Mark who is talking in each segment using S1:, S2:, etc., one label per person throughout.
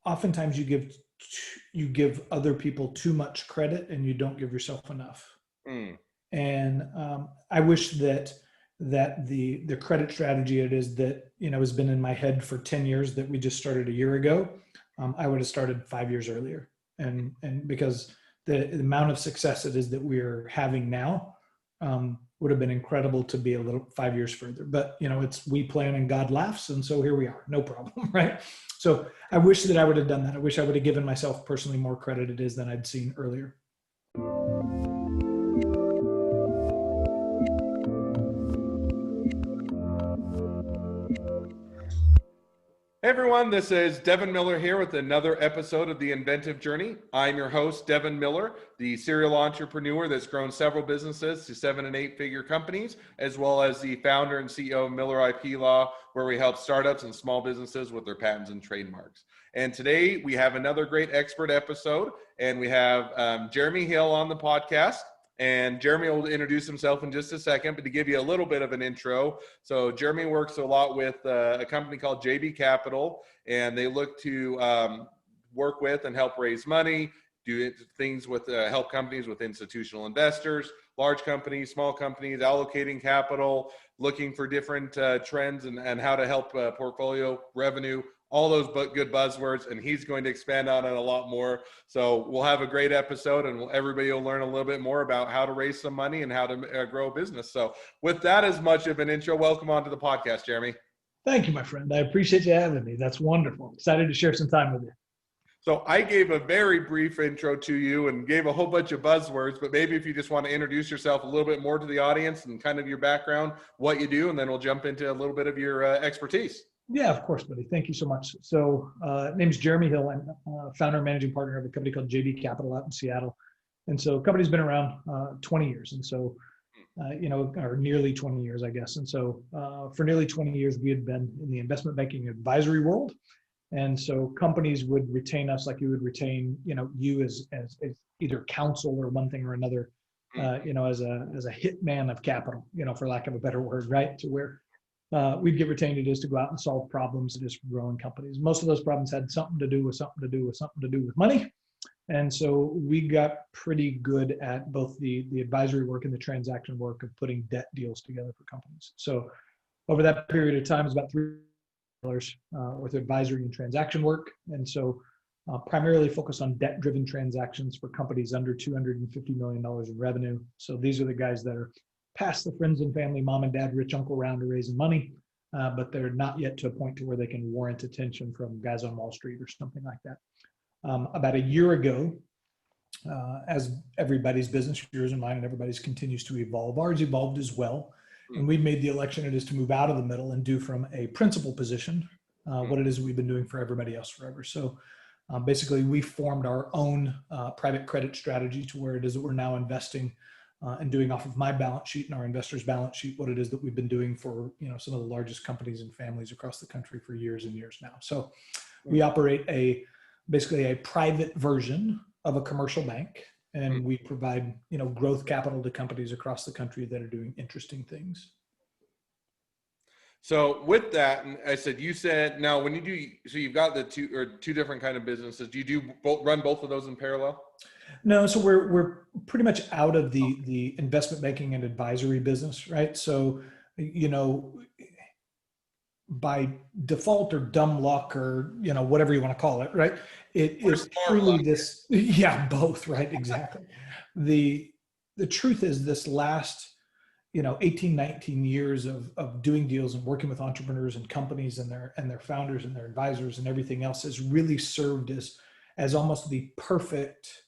S1: oftentimes you give other people too much credit and you don't give yourself enough.
S2: Mm.
S1: And I wish that the credit strategy it is that has been in my head for 10 years that we just started a year ago. I would have started 5 years earlier, and because the amount of success it is that we're having now would have been incredible to be a little 5 years further. But it's we plan and God laughs, and so here we are, no problem, right? So I wish that I would have done that. I wish I would have given myself personally more credit it is than I'd seen earlier.
S2: Hey everyone, this is Devin Miller here with another episode of the Inventive Journey. I'm your host, Devin Miller, the serial entrepreneur that's grown several businesses to 7- and 8-figure companies, as well as the founder and CEO of Miller IP Law, where we help startups and small businesses with their patents and trademarks. And today we have another great expert episode, and we have Jeremy Hill on the podcast. And Jeremy will introduce himself in just a second, but to give you a little bit of an intro. So Jeremy works a lot with a company called JB Capital, and they look to work with and help raise money, do things with help companies with institutional investors, large companies, small companies, allocating capital, looking for different trends and how to help portfolio revenue, all those good buzzwords, and he's going to expand on it a lot more. So we'll have a great episode, and everybody will learn a little bit more about how to raise some money and how to grow a business. So with that as much of an intro, welcome onto the podcast, Jeremy.
S1: Thank you, my friend. I appreciate you having me. That's wonderful. Excited to share some time with you.
S2: So I gave a very brief intro to you and gave a whole bunch of buzzwords, but maybe if you just want to introduce yourself a little bit more to the audience and kind of your background, what you do, and then we'll jump into a little bit of your expertise.
S1: Yeah, of course, buddy. Thank you so much. So name's Jeremy Hill. I'm founder and managing partner of a company called JB Capital out in Seattle. And so company's been around 20 years. And so, or nearly 20 years, I guess. And so for nearly 20 years, we had been in the investment banking advisory world. And so companies would retain us like you would retain, you as either counsel or one thing or another, as a hitman of capital, for lack of a better word, right? To where we'd get retained it is to go out and solve problems that is growing companies. Most of those problems had something to do with money. And so we got pretty good at both the advisory work and the transaction work of putting debt deals together for companies. So over that period of time, it's about $3 worth of advisory and transaction work. And so primarily focused on debt-driven transactions for companies under $250 million in revenue. So these are the guys that are past the friends and family, mom and dad, rich uncle round of raising money, but they're not yet to a point to where they can warrant attention from guys on Wall Street or something like that. About a year ago, as everybody's business, yours and mine, and everybody's continues to evolve, ours evolved as well. And we've made the election it is to move out of the middle and do from a principal position what it is we've been doing for everybody else forever. So basically, we formed our own private credit strategy to where it is that we're now investing and doing off of my balance sheet and our investors' balance sheet what it is that we've been doing for some of the largest companies and families across the country for years and years now. So we operate basically a private version of a commercial bank, and we provide growth capital to companies across the country that are doing interesting things.
S2: So with that, and I said, you said now when you do, so you've got the two different kind of businesses. Do you do run both of those in parallel?
S1: No, so we're pretty much out of the investment banking and advisory business, right? So by default or dumb luck or whatever you want to call it, right? It is truly this, yeah, both, right? Exactly. The truth is this last 18, 19 years of doing deals and working with entrepreneurs and companies and their founders and their advisors and everything else has really served as almost the perfect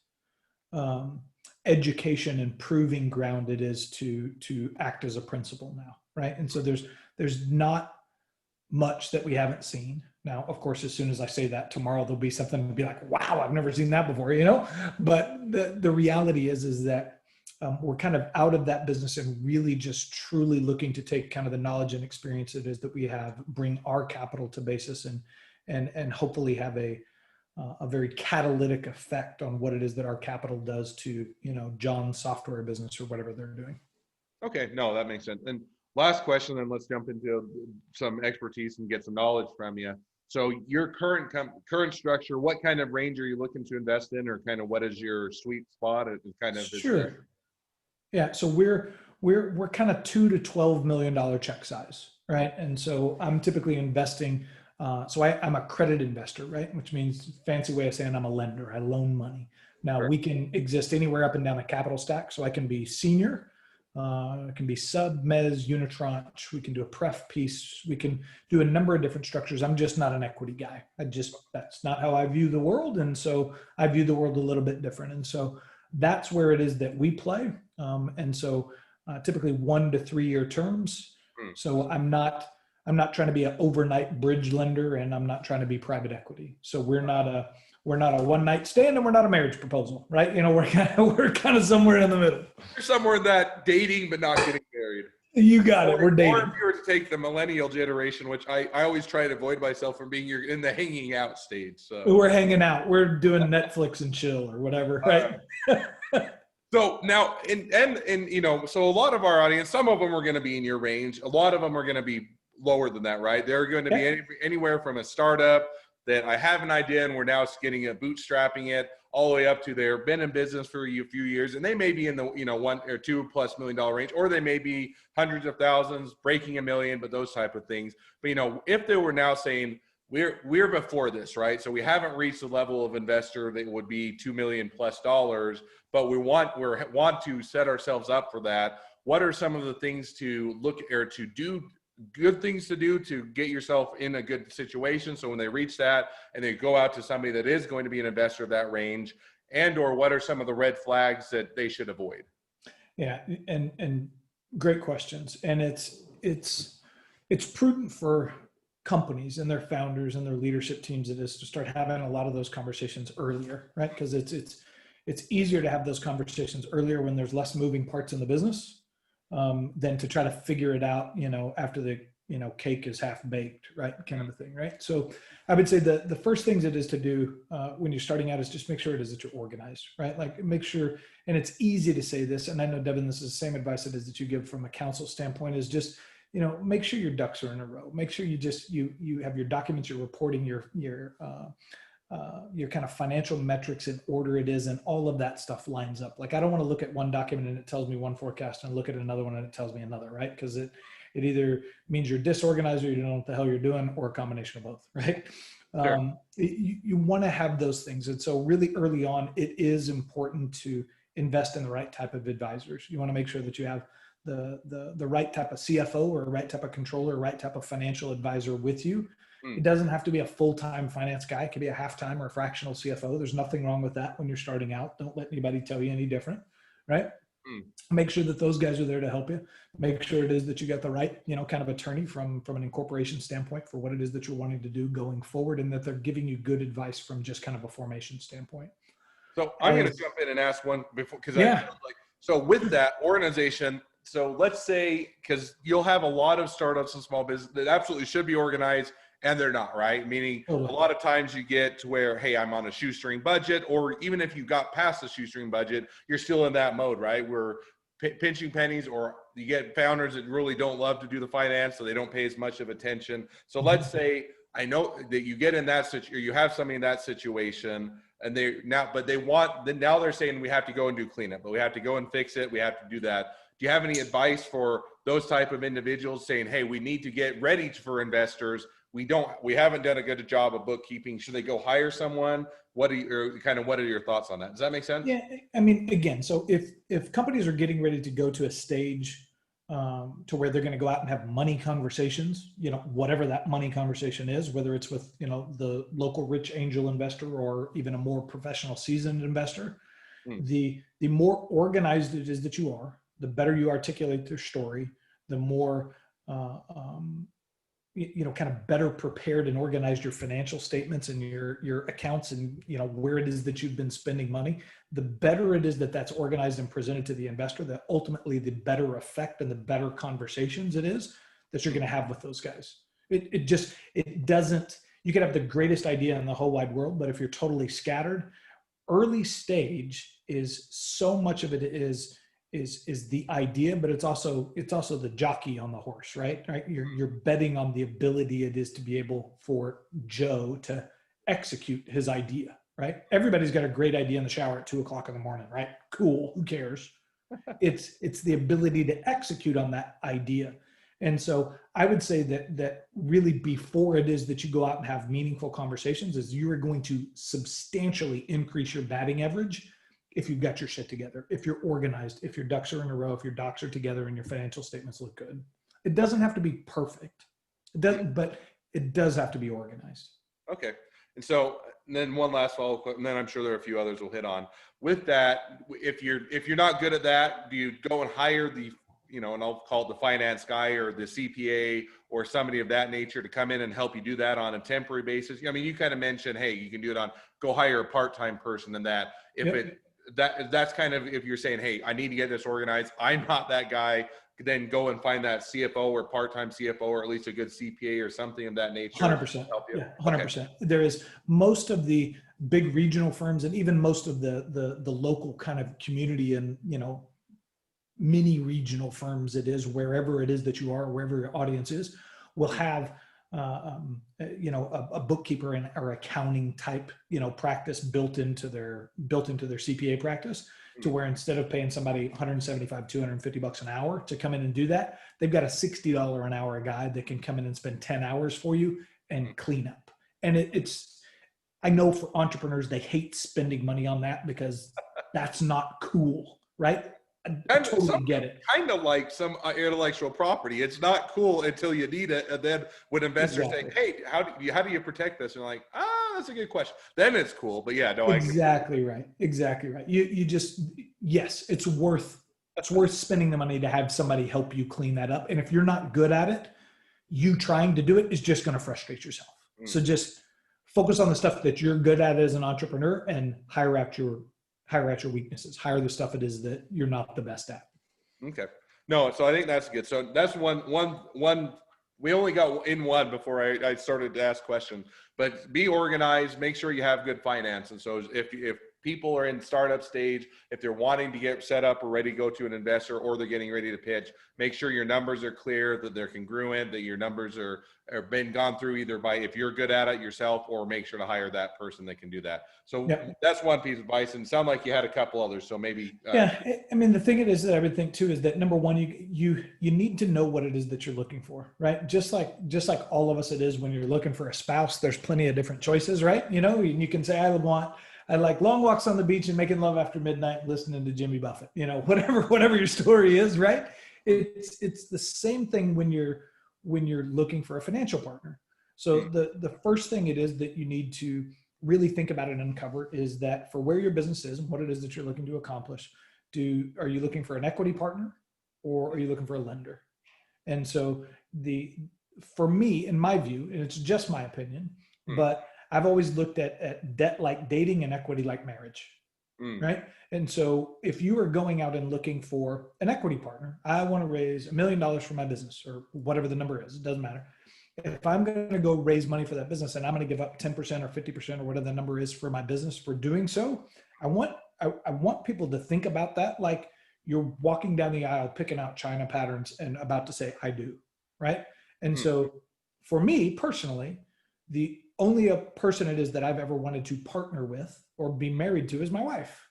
S1: education and proving ground it is to act as a principal now, right? And so there's not much that we haven't seen. Now, of course, as soon as I say that, tomorrow there'll be something to be like, wow, I've never seen that before, But the reality is that we're kind of out of that business and really just truly looking to take kind of the knowledge and experience it is that we have, bring our capital to basis and hopefully have a very catalytic effect on what it is that our capital does to, John's software business or whatever they're doing.
S2: Okay, no, that makes sense. And last question, then let's jump into some expertise and get some knowledge from you. So your current structure, what kind of range are you looking to invest in, or kind of what is your sweet spot? It kind of is there.
S1: Sure. Yeah. So we're kind of $2 to $12 million check size, right? And so I'm typically investing. I'm a credit investor, right? Which means fancy way of saying I'm a lender. I loan money. Now
S2: Sure.
S1: we can exist anywhere up and down the capital stack. So I can be senior, it can be sub, mezz, unitranche. We can do a pref piece. We can do a number of different structures. I'm just not an equity guy. That's not how I view the world. And so I view the world a little bit different. And so that's where it is that we play. Typically 1 to 3 year terms.
S2: Hmm.
S1: So I'm not trying to be an overnight bridge lender, and I'm not trying to be private equity. So we're not a one night stand, and we're not a marriage proposal, right? We're kind of somewhere in the middle.
S2: You're somewhere in that dating but not getting married.
S1: You got it. We're dating.
S2: Or if you were to take the millennial generation, which I always try to avoid myself from being in the hanging out stage. So
S1: we're hanging out. We're doing Netflix and chill or whatever, right?
S2: So now, so a lot of our audience, some of them are going to be in your range. A lot of them are going to be lower than that, right? They're going to be anywhere from a startup that I have an idea and we're now getting bootstrapping it, all the way up to they've been in business for a few years, and they may be in the $1 or $2+ million range, or they may be hundreds of thousands, breaking $1 million, but those type of things. But if they were now saying we're before this, right? So we haven't reached the level of investor that would be $2 million+, but we want to set ourselves up for that. What are some of the things to look or to do? Good things to do to get yourself in a good situation, so when they reach that and they go out to somebody that is going to be an investor of that range, or what are some of the red flags that they should avoid?
S1: Yeah, and great questions. And it's prudent for companies and their founders and their leadership teams it is to start having a lot of those conversations earlier, right? Because it's easier to have those conversations earlier when there's less moving parts in the business, than to try to figure it out, after the, cake is half baked, right? Kind of a thing, right? So I would say the first things it is to do when you're starting out is just make sure it is that you're organized, right? Like make sure, and it's easy to say this, and I know, Devin, this is the same advice it is that you give from a counsel standpoint, is just, make sure your ducks are in a row. Make sure you have your documents, you're reporting your kind of financial metrics in order it is, and all of that stuff lines up. Like I don't want to look at one document and it tells me one forecast and look at another one and it tells me another, right? Because it either means you're disorganized or you don't know what the hell you're doing, or a combination of both, right? Sure. You want to have those things. And so really early on, it is important to invest in the right type of advisors. You want to make sure that you have the right type of CFO or right type of controller, right type of financial advisor with you. It doesn't have to be a full-time finance guy. It could be a half-time or a fractional CFO. There's nothing wrong with that when you're starting out. Don't let anybody tell you any different, right? Make sure that those guys are there to help you. Make sure it is that you got the right, kind of attorney from an incorporation standpoint for what it is that you're wanting to do going forward, and that they're giving you good advice from just kind of a formation standpoint.
S2: So I'm going to jump in and ask one before, because I feel like, so with that organization, so let's say, because you'll have a lot of startups and small business that absolutely should be organized, and they're not, right? Meaning a lot of times you get to where, hey, I'm on a shoestring budget, or even if you got past the shoestring budget, you're still in that mode, right? We're pinching pennies, or you get founders that really don't love to do the finance, so they don't pay as much of attention. So let's say, I know that you get in that situation, or you have somebody in that situation, and now they're saying we have to go and do cleanup, but we have to go and fix it. We have to do that. Do you have any advice for those type of individuals saying, hey, we need to get ready for investors? We haven't done a good job of bookkeeping. Should they go hire someone? What are your thoughts on that? Does that make sense?
S1: Yeah. I mean, again, so if companies are getting ready to go to a stage to where they're going to go out and have money conversations, whatever that money conversation is, whether it's with, the local rich angel investor or even a more professional seasoned investor, the more organized it is that you are, the better you articulate your story, the more, kind of better prepared and organized your financial statements and your accounts and, where it is that you've been spending money, the better it is that that's organized and presented to the investor, that ultimately the better effect and the better conversations it is that you're going to have with those guys. It doesn't, you could have the greatest idea in the whole wide world, but if you're totally scattered, early stage is so much of it is is the idea, but it's also the jockey on the horse, right? You're betting on the ability it is to be able for Joe to execute his idea, right? Everybody's got a great idea in the shower at 2:00 in the morning, right? Cool, who cares? It's the ability to execute on that idea. And so I would say that really before it is that you go out and have meaningful conversations, is you are going to substantially increase your batting average if you've got your shit together, if you're organized, if your ducks are in a row, if your docs are together and your financial statements look good. It doesn't have to be perfect. It doesn't, but it does have to be organized.
S2: Okay. And so, and then one last follow-up, and then I'm sure there are a few others we'll hit on. With that, if you're not good at that, do you go and hire the, and I'll call it the finance guy or the CPA or somebody of that nature to come in and help you do that on a temporary basis? I mean, you kind of mentioned, hey, you can do it go hire a part-time person and that. That's kind of, if you're saying, hey, I need to get this organized, I'm not that guy, then go and find that CFO or part-time CFO or at least a good CPA or something of that nature.
S1: 100%. Yeah, 100%. Okay. There is most of the big regional firms and even most of the local kind of community and, mini regional firms, it is wherever it is that you are, wherever your audience is, will have a bookkeeper or accounting type practice built into their CPA practice, to where instead of paying somebody $175, $250 an hour to come in and do that, they've got a $60 an hour guy that can come in and spend 10 hours for you and clean up. And I know for entrepreneurs, they hate spending money on that because that's not cool, right? I totally get it.
S2: Kind of like some intellectual property. It's not cool until you need it. And then when investors say, hey, how do you protect this? And you're like, that's a good question. Then it's cool. But yeah, no,
S1: exactly right. Exactly right. You just, yes, it's worth spending the money to have somebody help you clean that up. And if you're not good at it, you trying to do it is just going to frustrate yourself. So just focus on the stuff that you're good at as an entrepreneur and hire out your weaknesses, hire the stuff it is that you're not the best at.
S2: Okay. No, so I think that's good. So that's one, we only got in one before I started to ask questions, but be organized, make sure you have good finance. And so if people are in startup stage, if they're wanting to get set up or ready to go to an investor or they're getting ready to pitch, make sure your numbers are clear, that they're congruent, that your numbers are been gone through either by, if you're good at it yourself, or make sure to hire that person that can do that. So that's one piece of advice, and sound like you had a couple others. So maybe.
S1: I mean, the thing it is that I would think too is that number one, you need to know what it is that you're looking for, right? Just like all of us, it is when you're looking for a spouse, there's plenty of different choices, right? You can say, I like long walks on the beach and making love after midnight, listening to Jimmy Buffett, whatever your story is, right? It's the same thing when you're looking for a financial partner. So the first thing it is that you need to really think about and uncover is that for where your business is and what it is that you're looking to accomplish, are you looking for an equity partner or are you looking for a lender? And so for me, in my view, and it's just my opinion, but I've always looked at debt like dating and equity like marriage, right? And so if you are going out and looking for an equity partner, I want to raise $1 million for my business or whatever the number is, it doesn't matter. If I'm going to go raise money for that business and I'm going to give up 10% or 50% or whatever the number is for my business for doing so, I want people to think about that like you're walking down the aisle, picking out China patterns and about to say, I do, right? And so for me personally, the only a person it is that I've ever wanted to partner with or be married to is my wife,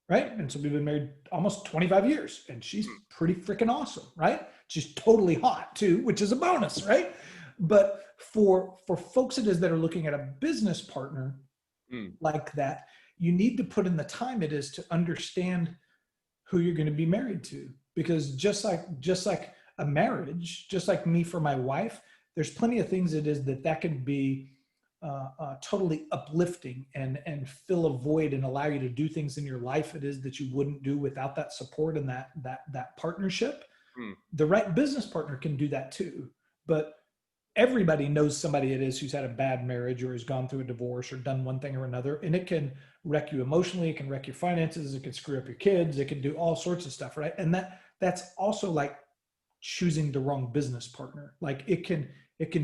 S1: right? And so we've been married almost 25 years and she's pretty freaking awesome, right? She's totally hot too, which is a bonus, right? But for folks it is that are looking at a business partner like that, you need to put in the time it is to understand who you're going to be married to. Because just like a marriage, just like me for my wife, there's plenty of things it is that can be totally uplifting and fill a void and allow you to do things in your life it is that you wouldn't do without that support and that partnership. The right business partner can do that too, but everybody knows somebody it is who's had a bad marriage or has gone through a divorce or done one thing or another, and it can wreck you emotionally, it can wreck your finances, it can screw up your kids, it can do all sorts of stuff, right? And that's also like choosing the wrong business partner. Like it can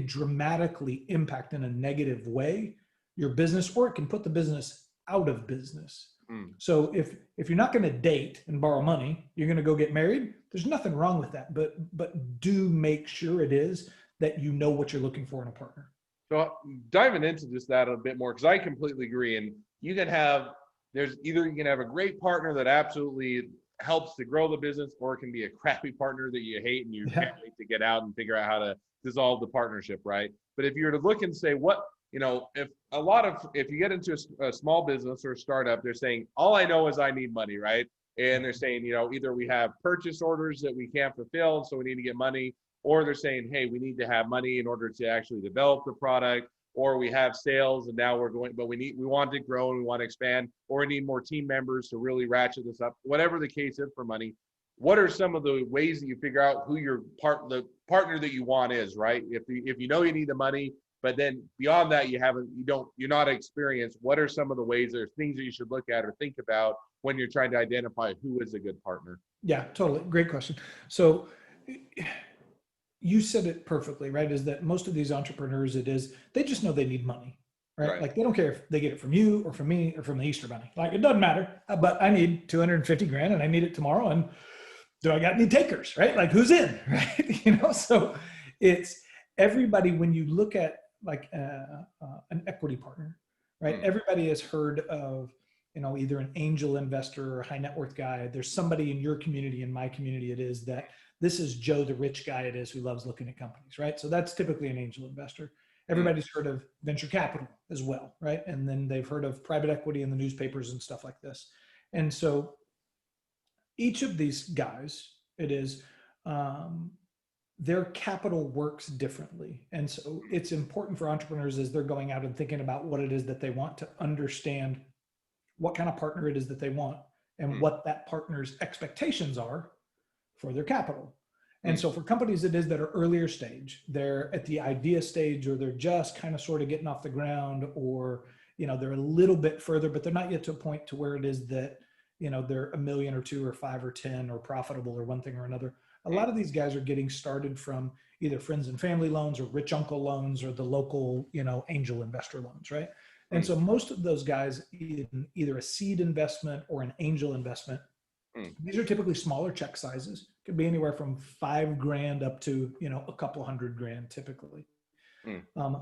S1: dramatically impact in a negative way your business, or it can put the business out of business.
S2: Mm.
S1: So if you're not going to date and borrow money, you're going to go get married. There's nothing wrong with that, but do make sure it is that you know what you're looking for in a partner.
S2: So diving into just that a bit more, because I completely agree. And you can have, there's either you can have a great partner that absolutely helps to grow the business, or it can be a crappy partner that you hate and you can't wait to get out and figure out how to dissolve the partnership, right? But if you were to look and say, what, if you get into a small business or a startup, they're saying, all I know is I need money, right? And they're saying, either we have purchase orders that we can't fulfill, so we need to get money, or they're saying, hey, we need to have money in order to actually develop the product, or we have sales and now we're going, but we want to grow and we want to expand, or we need more team members to really ratchet this up, whatever the case is for money. What are some of the ways that you figure out who the partner that you want is, right? If you know you need the money, but then beyond that, you're not experienced, what are some of the ways or things that you should look at or think about when you're trying to identify who is a good partner?
S1: Yeah, totally. Great question. So you said it perfectly, right? Is that most of these entrepreneurs, they just know they need money, right? Like they don't care if they get it from you or from me or from the Easter Bunny. Like it doesn't matter, but I need 250 grand and I need it tomorrow. And do I got any takers, right? Like who's in, right? So it's everybody, when you look at like an equity partner, right? Everybody has heard of, either an angel investor or a high net worth guy. There's somebody in your community, in my community, it is that this is Joe, the rich guy it is who loves looking at companies, right? So that's typically an angel investor. Everybody's heard of venture capital as well, right? And then they've heard of private equity in the newspapers and stuff like this. And so each of these guys, their capital works differently. And so it's important for entrepreneurs as they're going out and thinking about what it is that they want to understand what kind of partner it is that they want and what that partner's expectations are for their capital. And so for companies that are earlier stage, they're at the idea stage, or they're just kind of sort of getting off the ground, or, they're a little bit further, but they're not yet to a point to where it is that, they're $1 million or $2 million or $5 million or 10 or profitable or one thing or another. A lot of these guys are getting started from either friends and family loans or rich uncle loans or the local, angel investor loans, right? And so most of those guys in either a seed investment or an angel investment, these are typically smaller check sizes. Could be anywhere from $5,000 up to, a couple $100,000 typically.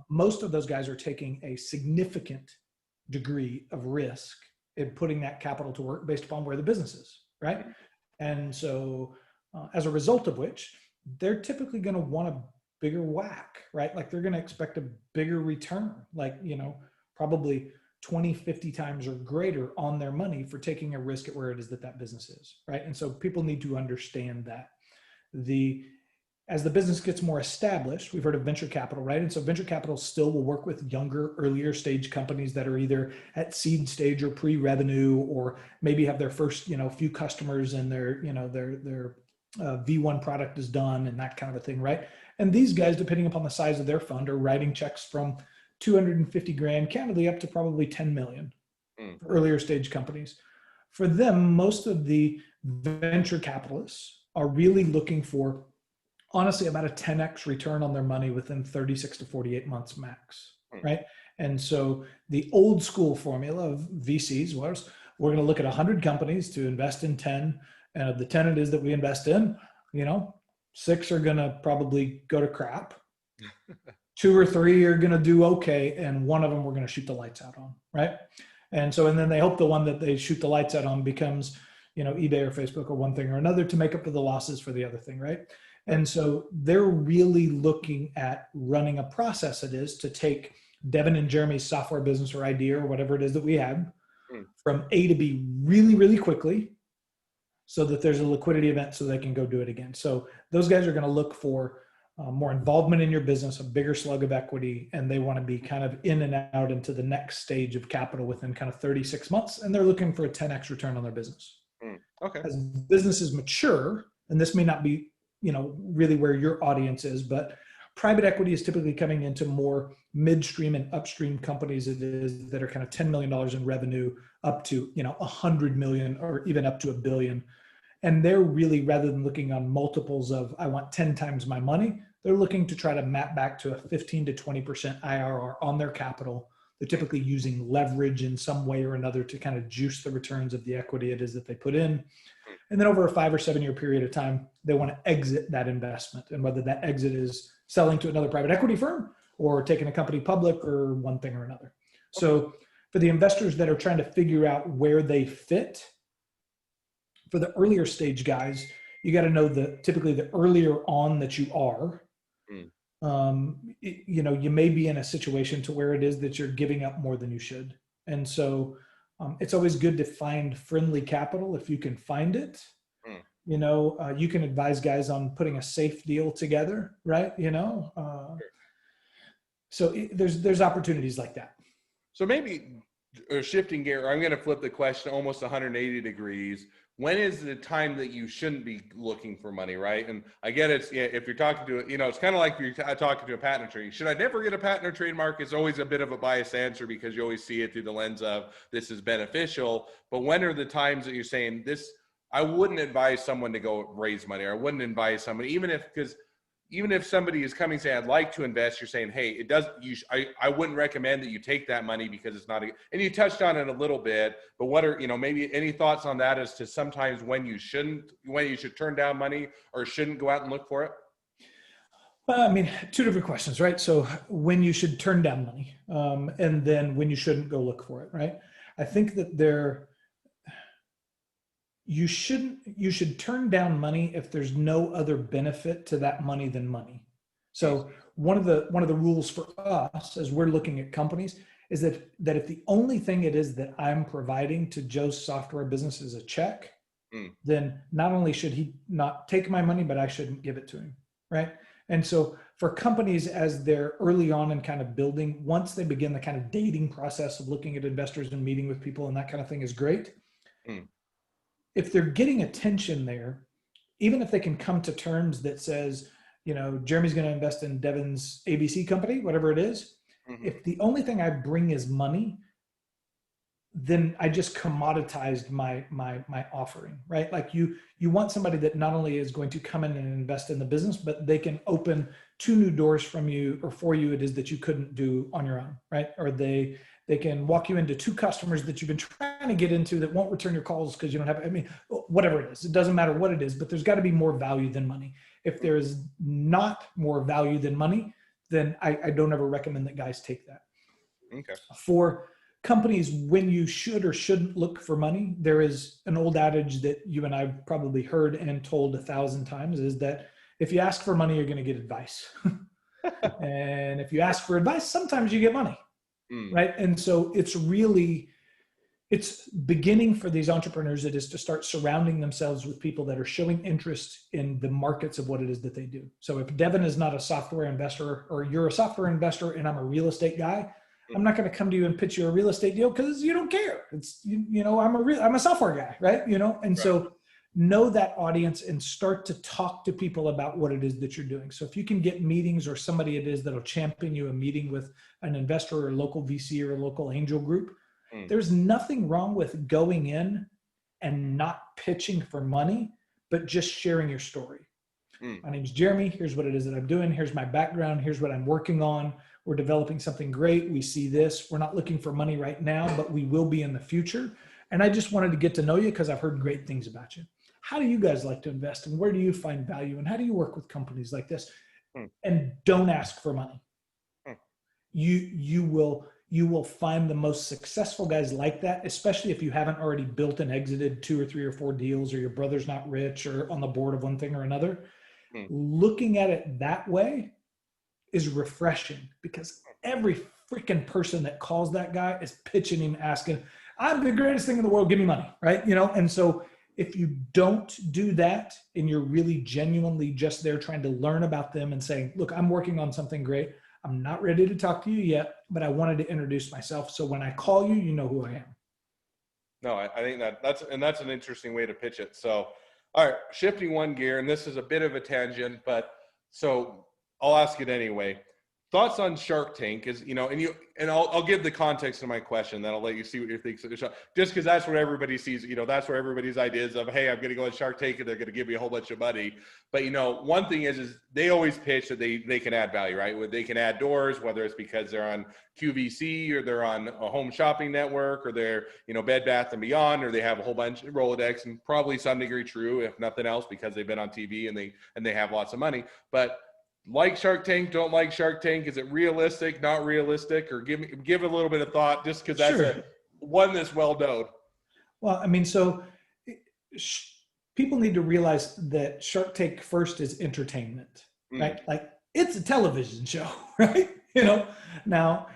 S1: Most of those guys are taking a significant degree of risk in putting that capital to work based upon where the business is, right? And so as a result of which, they're typically going to want a bigger whack, right? Like they're going to expect a bigger return, like, probably 20, 50 times or greater on their money for taking a risk at where it is that business is, right? And so people need to understand that as the business gets more established, we've heard of venture capital, right? And so venture capital still will work with younger, earlier stage companies that are either at seed stage or pre-revenue, or maybe have their first, few customers and their V1 product is done and that kind of a thing, right? And these guys, depending upon the size of their fund, are writing checks from 250 grand, candidly up to probably 10 million for earlier stage companies. For them, most of the venture capitalists are really looking for, honestly, about a 10x return on their money within 36 to 48 months max, right? And so the old school formula of VCs was, we're going to look at 100 companies to invest in 10. And of the 10 it is that we invest in, 6 are going to probably go to crap. 2 or 3 are going to do okay. And one of them we're going to shoot the lights out on, right? And then they hope the one that they shoot the lights out on becomes, eBay or Facebook or one thing or another to make up for the losses for the other thing, right? And so they're really looking at running a process it is to take Devin and Jeremy's software business or idea or whatever it is that we have from A to B really, really quickly, so that there's a liquidity event so they can go do it again. So those guys are going to look for more involvement in your business, a bigger slug of equity, and they want to be kind of in and out into the next stage of capital within kind of 36 months. And they're looking for a 10x return on their business.
S2: Okay.
S1: As businesses mature, and this may not be, really where your audience is, but private equity is typically coming into more midstream and upstream companies that are kind of $10 million in revenue up to, 100 million or even up to $1 billion. And they're really, rather than looking on multiples of, I want 10 times my money, they're looking to try to map back to a 15 to 20% IRR on their capital They're typically using leverage in some way or another to kind of juice the returns of the equity it is that they put in. And then over a 5 or 7 year period of time, they want to exit that investment. And whether that exit is selling to another private equity firm or taking a company public or one thing or another. So for the investors that are trying to figure out where they fit, for the earlier stage guys, you got to know that typically the earlier on that you are, you may be in a situation to where it is that you're giving up more than you should. And so it's always good to find friendly capital if you can find it. You can advise guys on putting a safe deal together, right? So there's opportunities like that.
S2: So maybe shifting gear, I'm going to flip the question almost 180 degrees. When is the time that you shouldn't be looking for money, right? And I get it. If you're talking to, it's kind of like you're talking to a patent attorney. Should I never get a patent or trademark? It's always a bit of a biased answer because you always see it through the lens of this is beneficial. But when are the times that you're saying this? I wouldn't advise someone to go raise money, or I wouldn't advise somebody, even if somebody is coming saying, I'd like to invest, you're saying, hey, I wouldn't recommend that you take that money because it's not, and you touched on it a little bit, but what are, maybe any thoughts on that as to sometimes when you should turn down money or shouldn't go out and look for it?
S1: Well, two different questions, right? So when you should turn down money, and then when you shouldn't go look for it, right? I think that you should turn down money if there's no other benefit to that money than money. So one of the rules for us as we're looking at companies is that if the only thing it is that I'm providing to Joe's software business is a check, then not only should he not take my money, but I shouldn't give it to him, right? And so for companies as they're early on and kind of building, once they begin the kind of dating process of looking at investors and meeting with people and that kind of thing is great. If they're getting attention there, even if they can come to terms that says, Jeremy's going to invest in Devin's ABC company, whatever it is, if the only thing I bring is money, then I just commoditized my offering, right? Like you want somebody that not only is going to come in and invest in the business, but they can open 2 new doors from you or for you it is that you couldn't do on your own, right? Or they can walk you into 2 customers that you've been trying to get into that won't return your calls because you don't have, whatever it is. It doesn't matter what it is, but there's got to be more value than money. If there is not more value than money, then I don't ever recommend that guys take that.
S2: Okay.
S1: For companies, when you should or shouldn't look for money, there is an old adage that you and I've probably heard and told 1,000 times is that if you ask for money, you're going to get advice. And if you ask for advice, sometimes you get money. Right. And so it's beginning for these entrepreneurs. It is to start surrounding themselves with people that are showing interest in the markets of what it is that they do. So if Devin is not a software investor or you're a software investor and I'm a real estate guy, I'm not going to come to you and pitch you a real estate deal because you don't care. It's, I'm a software guy. Right. And so know that audience and start to talk to people about what it is that you're doing. So if you can get meetings or somebody it is that'll champion you a meeting with an investor or a local VC or a local angel group, there's nothing wrong with going in and not pitching for money, but just sharing your story. My name's Jeremy. Here's what it is that I'm doing. Here's my background. Here's what I'm working on. We're developing something great. We see this. We're not looking for money right now, but we will be in the future. And I just wanted to get to know you because I've heard great things about you. How do you guys like to invest and where do you find value and how do you work with companies like this? And don't ask for money. You will find the most successful guys like that, especially if you haven't already built and exited 2 or 3 or 4 deals or your brother's not rich or on the board of one thing or another. Looking at it that way is refreshing because every freaking person that calls that guy is pitching him, asking, I'm the greatest thing in the world, give me money, right? And so if you don't do that and you're really genuinely just there trying to learn about them and saying, look, I'm working on something great. I'm not ready to talk to you yet, but I wanted to introduce myself. So when I call you, you know who I am.
S2: No, I think that's an interesting way to pitch it. So, all right, shifting one gear, and this is a bit of a tangent, but so I'll ask it anyway. thoughts on Shark Tank is, and I'll give the context of my question, then I'll let you see what you think. Just because that's what everybody sees, that's where everybody's ideas of, hey, I'm going to go on Shark Tank and they're going to give me a whole bunch of money. But, one thing is they always pitch that they can add value, right? They can add doors, whether it's because they're on QVC or they're on a home shopping network or they're, Bed Bath and Beyond, or they have a whole bunch of Rolodex, and probably some degree true, if nothing else, because they've been on TV and they have lots of money. But like Shark Tank, don't like Shark Tank? Is it realistic, not realistic? Or give it a little bit of thought, just because that's one that's well known.
S1: Well, I mean, so people need to realize that Shark Tank first is entertainment, right? Like, it's a television show, right? Now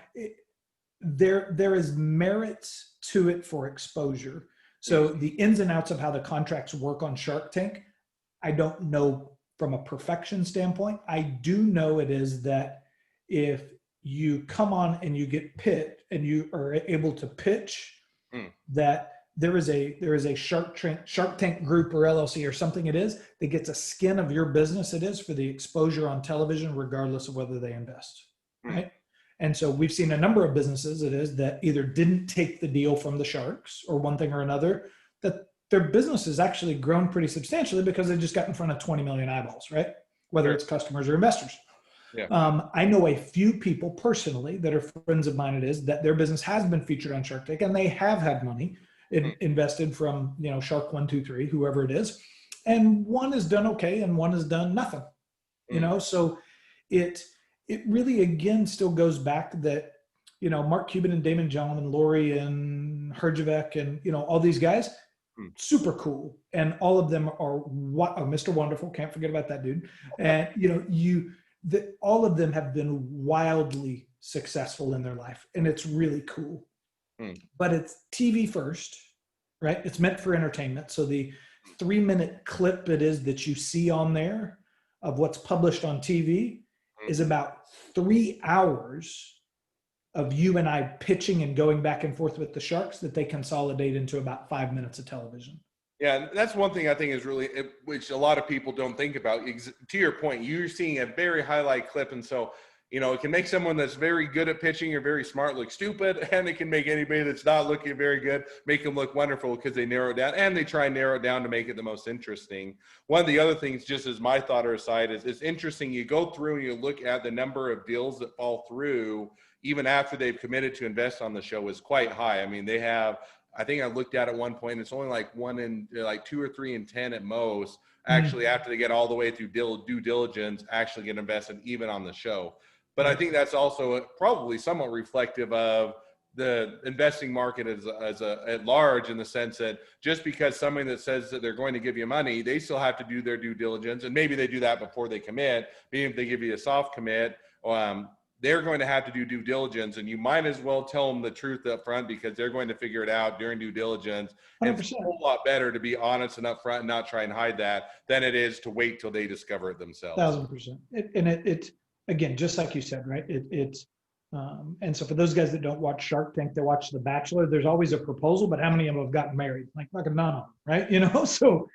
S1: there is merits to it for exposure. So the ins and outs of how the contracts work on Shark Tank, I don't know from a perfection standpoint. I do know it is that if you come on and you get pitched and you are able to pitch, that there is a Shark Tank group or LLC or something it is that gets a skin of your business. It is for the exposure on television, regardless of whether they invest, right? And so we've seen a number of businesses it is that either didn't take the deal from the sharks or one thing or another, that their business has actually grown pretty substantially because they just got in front of 20 million eyeballs, right? Whether it's customers or investors. Yeah. I know a few people personally that are friends of mine, it is that their business has been featured on Shark Tank and they have had money invested from, Shark 1, 2, 3, whoever it is. And one has done okay and one has done nothing, so it really, again, still goes back that, Mark Cuban and Damon John and Lori and Herjavec and, all these guys, super cool. And all of them are Mr. Wonderful. Can't forget about that dude. And, all of them have been wildly successful in their life. And it's really cool. But it's TV first, right? It's meant for entertainment. So the 3-minute clip it is that you see on there of what's published on TV is about 3 hours of you and I pitching and going back and forth with the sharks that they consolidate into about 5 minutes of television.
S2: Yeah, that's one thing I think is really, which a lot of people don't think about. To your point, you're seeing a very highlight clip. And so, it can make someone that's very good at pitching or very smart look stupid, and it can make anybody that's not looking very good, make them look wonderful because they narrow it down, and they try and narrow it down to make it the most interesting. One of the other things, just as my thought or aside, is it's interesting. You go through and you look at the number of deals that fall through even after they've committed to invest on the show is quite high. I mean, they have, I think I looked at one point, it's only like 2 or 3 in 10 at most, actually, after they get all the way through due diligence, actually get invested even on the show. But I think that's also probably somewhat reflective of the investing market at large, in the sense that just because somebody that says that they're going to give you money, they still have to do their due diligence. And maybe they do that before they commit. Maybe if they give you a soft commit, they're going to have to do due diligence, and you might as well tell them the truth up front, because they're going to figure it out during due diligence. And it's a whole lot better to be honest and upfront and not try and hide that than it is to wait till they discover it themselves.
S1: 1,000%. It again, just like you said, right? And so for those guys that don't watch Shark Tank, they watch The Bachelor. There's always a proposal, but how many of them have gotten married? Like none of them, right? So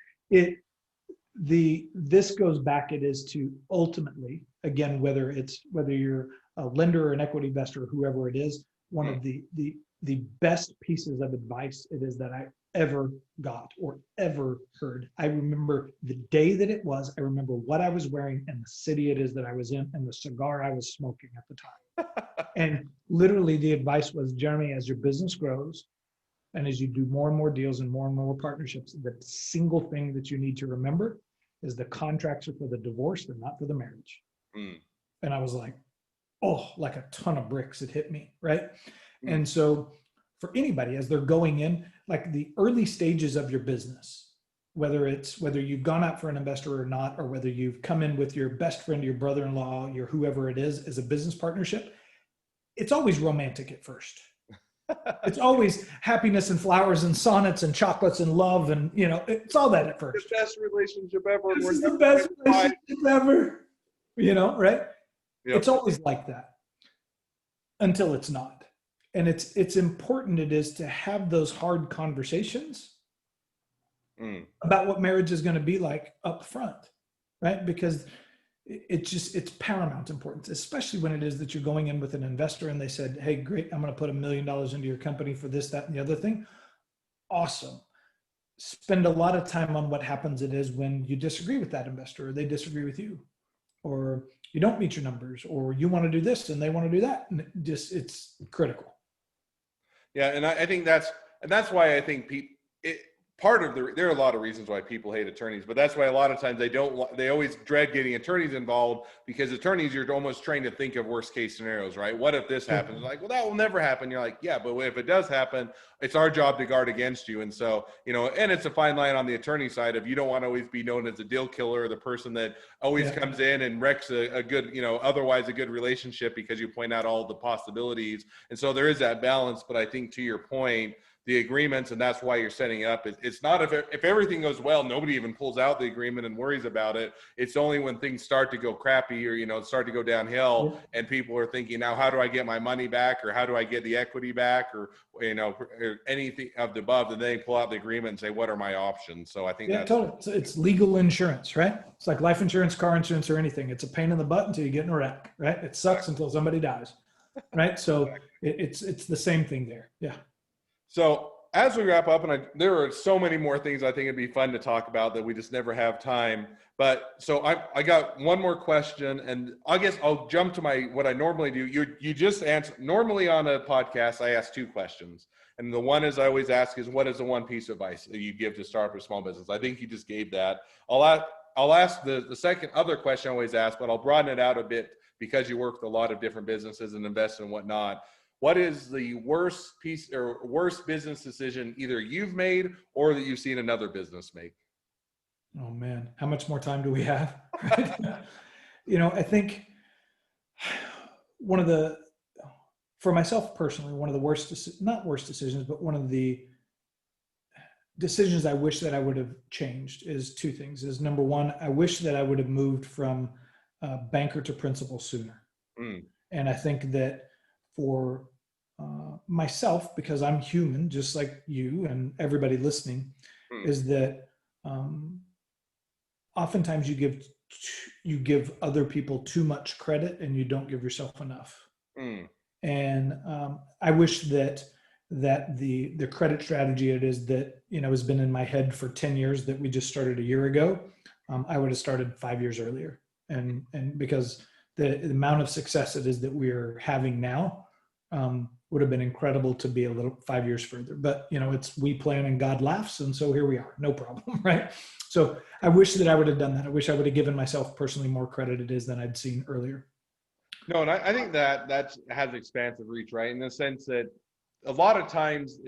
S1: this goes back. It is to ultimately, again, whether you're a lender or an equity investor or whoever it is, one of the best pieces of advice it is that I ever got or ever heard. I remember the day that it was. I remember what I was wearing and the city it is that I was in and the cigar I was smoking at the time. And literally the advice was, Jeremy, as your business grows and as you do more and more deals and more partnerships, the single thing that you need to remember is the contracts are for the divorce, they're not for the marriage. And I was like, oh, like a ton of bricks, it hit me, right? And so for anybody, as they're going in, like the early stages of your business, whether you've gone out for an investor or not, or whether you've come in with your best friend, your brother-in-law, your whoever it is, as a business partnership, it's always romantic at first. It's always happiness and flowers and sonnets and chocolates and love, and it's all that at first.
S2: The best relationship ever.
S1: This is the best relationship ever. Right? Yep. It's always like that until it's not. And it's important it is to have those hard conversations about what marriage is going to be like up front, right? Because it's paramount importance, especially when it is that you're going in with an investor and they said, hey, great, I'm going to put $1 million into your company for this, that, and the other thing. Awesome. Spend a lot of time on what happens it is when you disagree with that investor, or they disagree with you, or you don't meet your numbers, or you want to do this and they want to do that. And it's critical.
S2: Yeah, and I think that's why I think there are a lot of reasons why people hate attorneys, but that's why a lot of times they always dread getting attorneys involved, because attorneys, you're almost trained to think of worst case scenarios, right? What if this happens? Like, well, that will never happen. You're like, yeah, but if it does happen, it's our job to guard against you. And so, and it's a fine line on the attorney side of, you don't want to always be known as a deal killer, or the person that always comes in and wrecks a good, otherwise a good relationship because you point out all the possibilities. And so there is that balance. But I think, to your point, the agreements, and that's why you're setting up. It's not if everything goes well, nobody even pulls out the agreement and worries about it. It's only when things start to go crappy, or start to go downhill, and people are thinking, now how do I get my money back, or how do I get the equity back, or anything of the above, and then they pull out the agreement and say, what are my options? So I think that's
S1: totally. It's legal insurance, right? It's like life insurance, car insurance, or anything. It's a pain in the butt until you get in a wreck, right? It sucks until somebody dies, right? So it's the same thing there. Yeah.
S2: So as we wrap up, and there are so many more things I think it'd be fun to talk about that we just never have time. But so I got one more question, and I guess I'll jump to what I normally do. You just answer. Normally on a podcast, I ask 2 questions. And the one I always ask is, what is the one piece of advice that you give to start up a small business? I think you just gave that. I'll ask the second other question I always ask, but I'll broaden it out a bit because you work with a lot of different businesses and invest and whatnot. What is the worst business decision either you've made or that you've seen another business make?
S1: Oh man, how much more time do we have? I think for myself personally, one of the not worst decisions, but one of the decisions I wish that I would have changed is 2 things. Is number one, I wish that I would have moved from banker to principal sooner. And I think that for myself, because I'm human, just like you and everybody listening, is that oftentimes you give other people too much credit and you don't give yourself enough. And I wish that the credit strategy it is that has been in my head for 10 years that we just started a year ago, I would have started 5 years earlier. And because the amount of success it is that we're having now would have been incredible to be a little 5 years further. But it's we plan and God laughs, and so here we are, no problem, right? So I wish that I would have done that. I wish I would have given myself personally more credit it is than I'd seen earlier.
S2: No, and I think that has expansive reach, right? In the sense that a lot of times,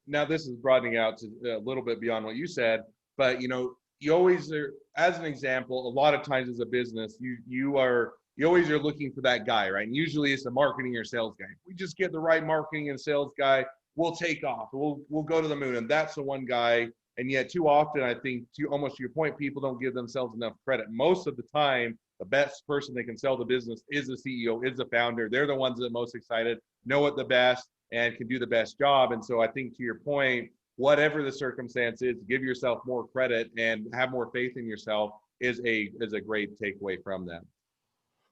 S2: now this is broadening out to a little bit beyond what you said, but you always are, as an example, a lot of times as a business, you always are looking for that guy, right? And usually it's a marketing or sales guy. If we just get the right marketing and sales guy, we'll take off. We'll go to the moon, and that's the one guy. And yet, too often, I think, almost to your point, people don't give themselves enough credit. Most of the time, the best person that can sell the business is the CEO, is the founder. They're the ones that are most excited, know it the best, and can do the best job. And so I think, to your point, whatever the circumstance is, give yourself more credit and have more faith in yourself is a great takeaway from that.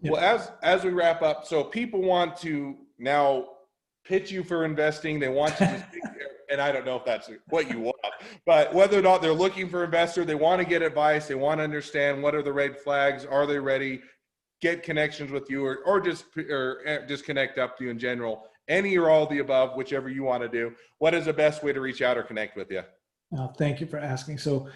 S2: Yeah. Well, as we wrap up, so people want to now pitch you for investing. They want to just and I don't know if that's what you want, but whether or not they're looking for investor, they want to get advice, they want to understand what are the red flags, are they ready, get connections with you, or just connect up to you in general. Any or all of the above, whichever you want to do. What is the best way to reach out or connect with you?
S1: Thank you for asking. So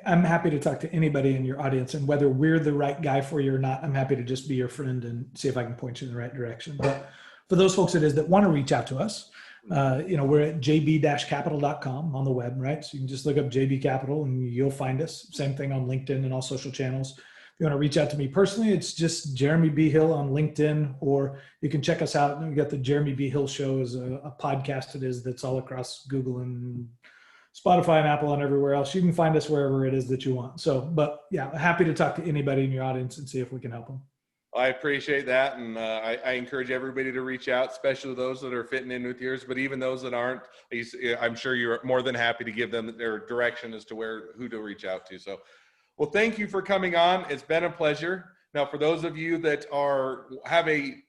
S1: I'm happy to talk to anybody in your audience, and whether we're the right guy for you or not, I'm happy to just be your friend and see if I can point you in the right direction. But for those folks that want to reach out to us, we're at jb-capital.com on the web, right? So you can just look up JB Capital and you'll find us. Same thing on LinkedIn and all social channels. If you want to reach out to me personally, it's just Jeremy B. Hill on LinkedIn, or you can check us out. We got the Jeremy B. Hill Show is a podcast that's all across Google and Spotify and Apple and everywhere else. You can find us wherever it is that you want. So, but yeah, happy to talk to anybody in your audience and see if we can help them.
S2: I appreciate that. And I encourage everybody to reach out, especially those that are fitting in with yours, but even those that aren't, I'm sure you're more than happy to give them their direction as to who to reach out to. So, well, thank you for coming on. It's been a pleasure. Now, for those of you that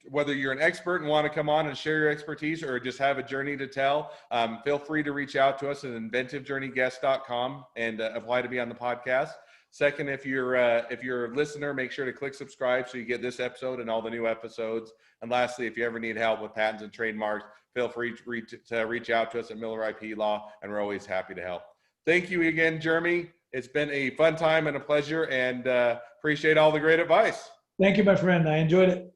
S2: whether you're an expert and want to come on and share your expertise or just have a journey to tell, feel free to reach out to us at inventivejourneyguest.com and apply to be on the podcast. Second, if you're a listener, make sure to click subscribe so you get this episode and all the new episodes. And lastly, if you ever need help with patents and trademarks, feel free to reach out to us at Miller IP Law, and we're always happy to help. Thank you again, Jeremy. It's been a fun time and a pleasure, and appreciate all the great advice.
S1: Thank you, my friend. I enjoyed it.